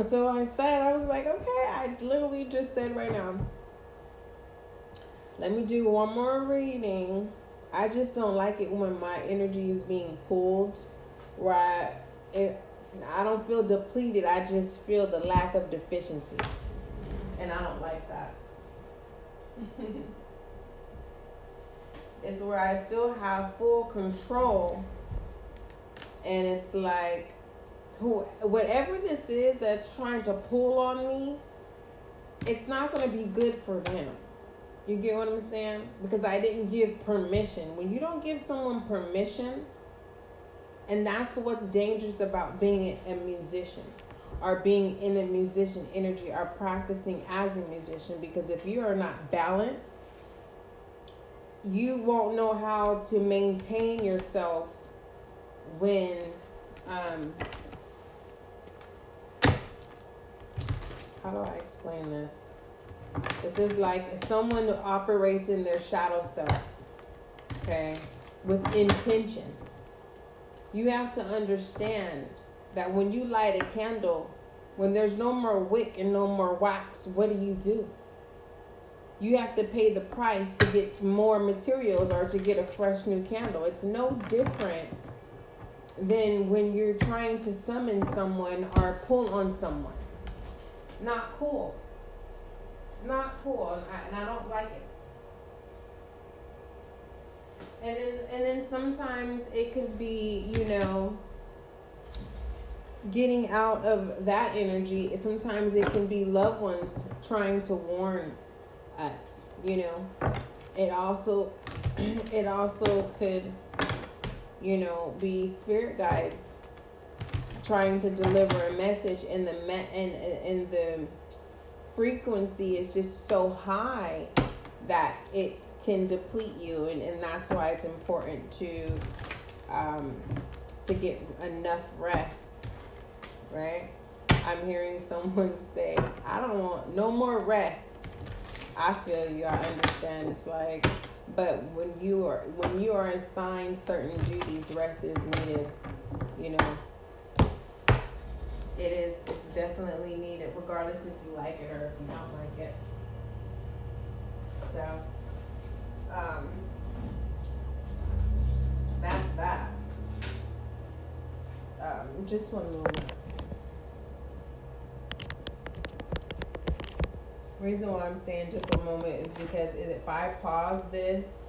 So I said, I was like, okay, I literally just said right now, let me do one more reading. I just don't like it when my energy is being pulled, where I don't feel depleted. I just feel the lack of deficiency. And I don't like that. It's where I still have full control. And it's like, whatever this is that's trying to pull on me, it's not going to be good for them. You get what I'm saying? Because I didn't give permission. When you don't give someone permission, and that's what's dangerous about being a musician, or being in a musician energy, or practicing as a musician, because if you are not balanced, you won't know how to maintain yourself when how do I explain this? This is like someone who operates in their shadow self, okay, with intention. You have to understand that when you light a candle, when there's no more wick and no more wax, what do? You have to pay the price to get more materials or to get a fresh new candle. It's no different than when you're trying to summon someone or pull on someone. Not cool. Not cool, and I don't like it. And then sometimes it could be, getting out of that energy. Sometimes it can be loved ones trying to warn us. It also could, be spirit guides trying to deliver a message, and the frequency is just so high that it can deplete you, and that's why it's important to get enough rest, right? I'm hearing someone say, I don't want no more rest. I feel you. I understand. It's like, but when you are assigned certain duties, rest is needed. It's definitely needed, regardless if you like it or if you don't like it. So, that's that. Just one moment. Reason why I'm saying just one moment is because if I pause this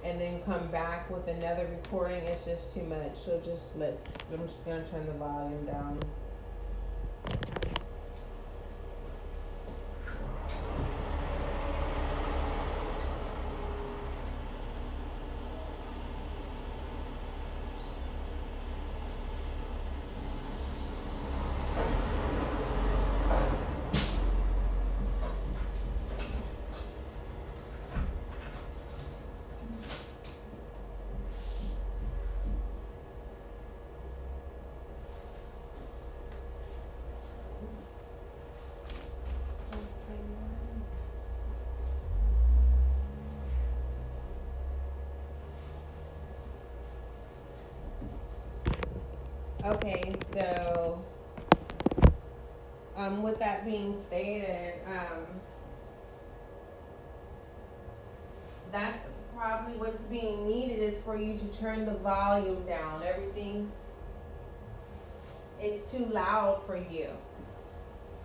and then come back with another recording, it's just too much. So I'm just gonna turn the volume down. Okay, so with that being stated, that's probably what's being needed, is for you to turn the volume down. Everything is too loud for you.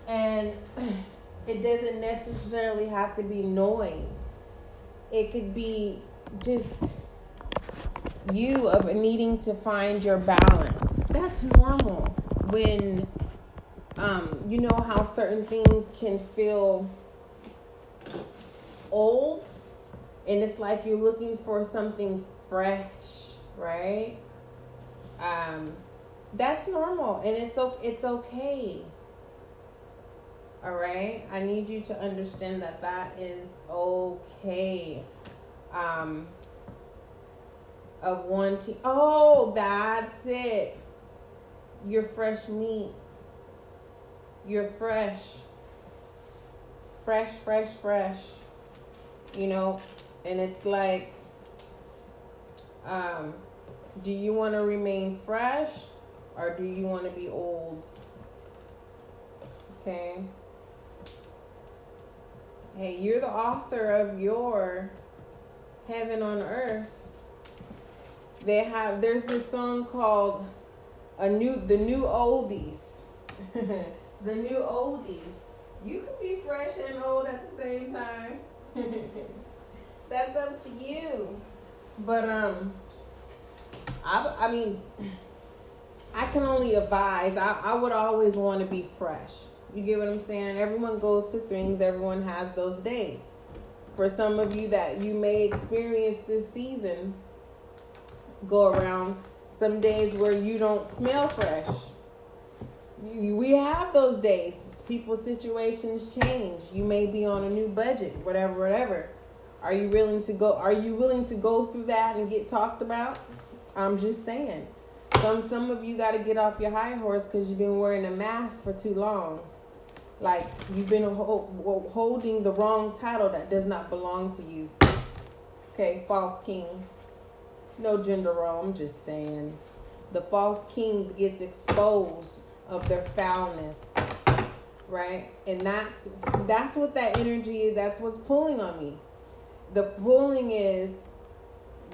And it doesn't necessarily have to be noise. It could be just you of needing to find your balance. That's normal when you know how certain things can feel old, and it's like you're looking for something fresh, right? That's normal, and it's okay. All right, I need you to understand that is okay. Of wanting, that's it. You're fresh meat. You're fresh. Fresh. And it's like, do you want to remain fresh, or do you want to be old? Okay. Hey, you're the author of your heaven on earth. There's this song called the new oldies. The new oldies. You can be fresh and old at the same time. That's up to you. But I mean, I can only advise. I would always want to be fresh. You get what I'm saying? Everyone goes through things. Everyone has those days. For some of you that you may experience this season, go around some days where you don't smell fresh. We have those days. People's situations change. You may be on a new budget, whatever. Are you willing to go through that and get talked about? I'm just saying. Some of you got to get off your high horse because you've been wearing a mask for too long. Like you've been holding the wrong title that does not belong to you. Okay, false king. No gender role. I'm just saying. The false king gets exposed of their foulness, right? And that's what that energy is. That's what's pulling on me. The pulling is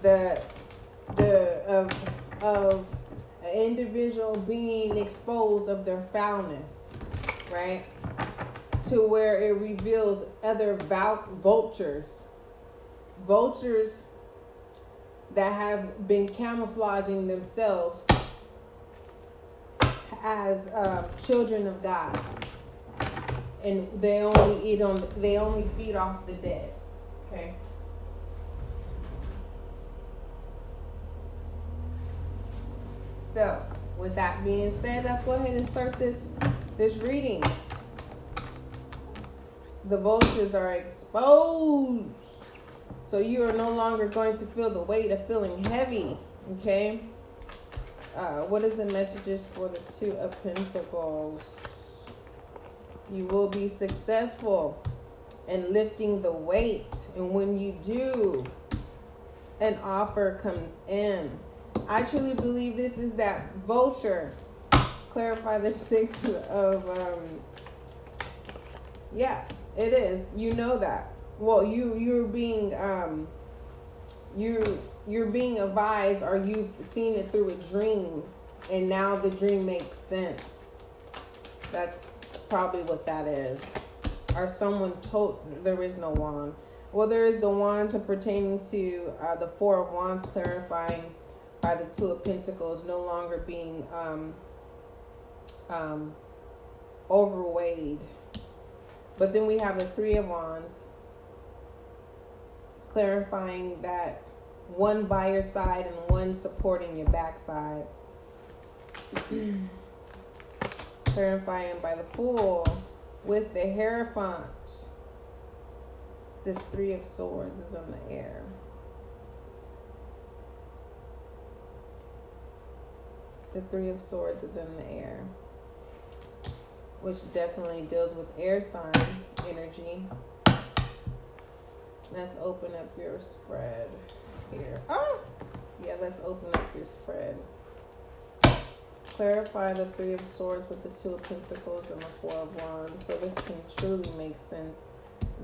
of an individual being exposed of their foulness, right? To where it reveals other vultures that have been camouflaging themselves as children of God, and they only feed off the dead. Okay. So, with that being said, let's go ahead and start this reading. The vultures are exposed. So you are no longer going to feel the weight of feeling heavy. Okay. What is the messages for the Two of Pentacles? You will be successful in lifting the weight. And when you do, an offer comes in. I truly believe this is that vulture. Clarify the Six of... yeah, it is. You know that. Well, you're being you're being advised, or you've seen it through a dream, and now the dream makes sense. That's probably what that is. Or someone told, there is no wand. Well, there is the wand pertaining to the Four of Wands, clarifying by the Two of Pentacles no longer being overweighed. But then we have the Three of Wands, clarifying that one by your side and one supporting your backside. Clarifying by the Fool with the Hierophant. This Three of Swords is in the air. The Three of Swords is in the air, which definitely deals with air sign energy. Let's open up your spread here. Oh! Yeah, let's open up your spread. Clarify the Three of Swords with the Two of Pentacles and the Four of Wands. So this can truly make sense.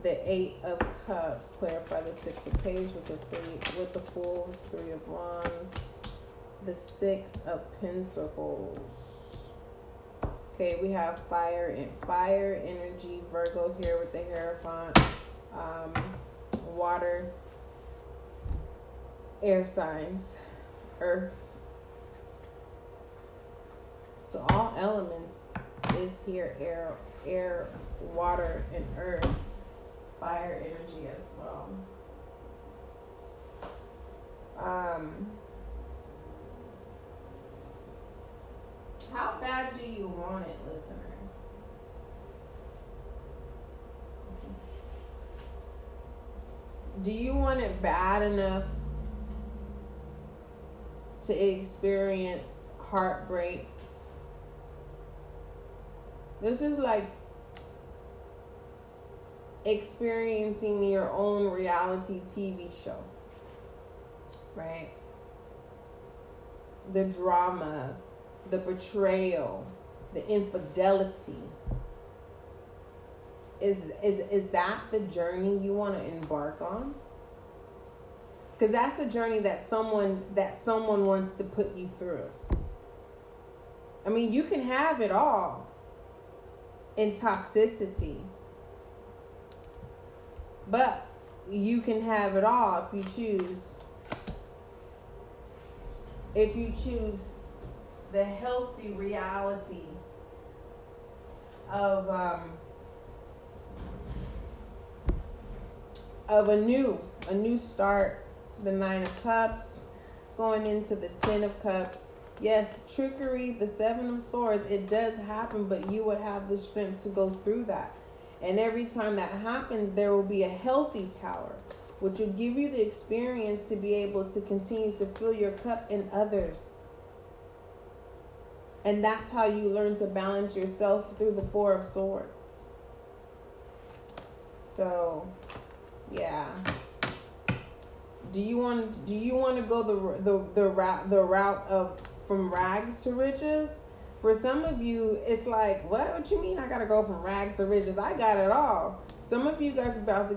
The Eight of Cups. Clarify the Six of Page with the Fool, Three of Wands. The Six of Pentacles. Okay, we have fire energy, Virgo here with the Hierophant. Water, air signs, earth. So all elements is here: air, water, and earth. Fire energy as well. How bad do you want it, listener? Do you want it bad enough to experience heartbreak? This is like experiencing your own reality TV show, right? The drama, the betrayal, the infidelity, Is that the journey you want to embark on? Because that's a journey that someone wants to put you through. I mean, you can have it all in toxicity, but you can have it all if you choose. If you choose the healthy reality of a new start, the Nine of Cups, going into the Ten of Cups. Yes, trickery, the Seven of Swords, it does happen, but you would have the strength to go through that. And every time that happens, there will be a healthy tower, which will give you the experience to be able to continue to fill your cup in others. And that's how you learn to balance yourself through the Four of Swords. So, yeah. Do you want to go the route of from rags to riches? For some of you, it's like, what you mean I gotta go from rags to riches? I got it all. Some of you guys are about to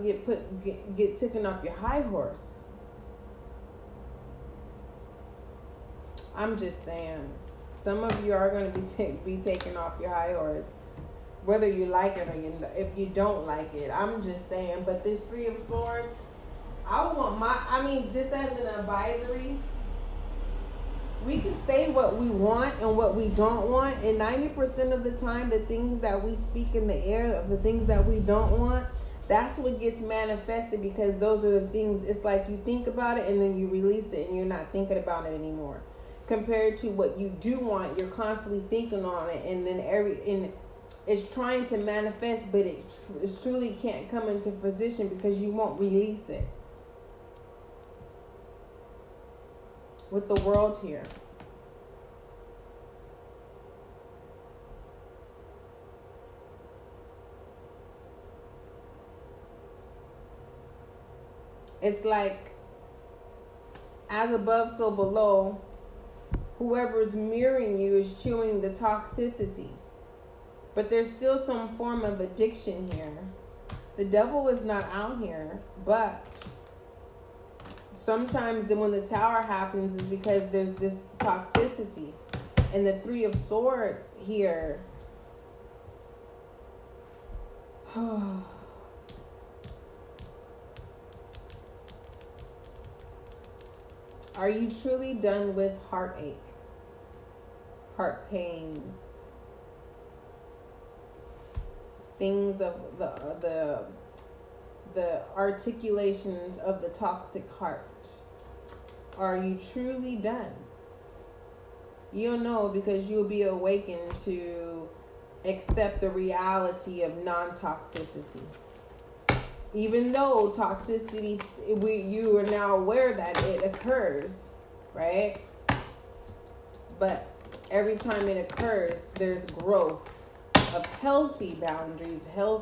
get taken off your high horse. I'm just saying. Some of you are going to be taken off your high horse, whether you like it or if you don't like it. I'm just saying. But this Three of Swords, just as an advisory, we can say what we want and what we don't want, and 90% of the time, the things that we speak in the air of the things that we don't want, that's what gets manifested, because those are the things. It's like you think about it and then you release it and you're not thinking about it anymore. Compared to what you do want, you're constantly thinking on it, and then it's trying to manifest, but it truly can't come into fruition because you won't release it. With the World here. It's like, as above, so below. Whoever's mirroring you is chewing the toxicity. But there's still some form of addiction here. The devil is not out here, but sometimes when the tower happens is because there's this toxicity. And the Three of Swords here. Are you truly done with heartache? Heart pains? Things of the articulations of the toxic heart. Are you truly done? You'll know because you'll be awakened to accept the reality of non-toxicity. Even though toxicity, you are now aware that it occurs, right? But every time it occurs, there's growth of healthy boundaries, yeah.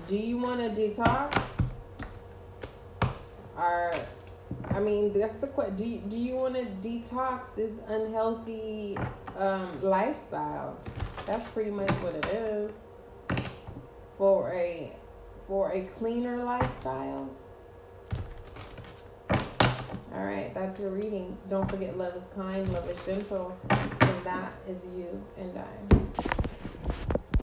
Do you want to detox? That's the question. Do you want to detox this unhealthy lifestyle? That's pretty much what it is. For a cleaner lifestyle. All right, that's your reading. Don't forget, love is kind, love is gentle, and that is you and I.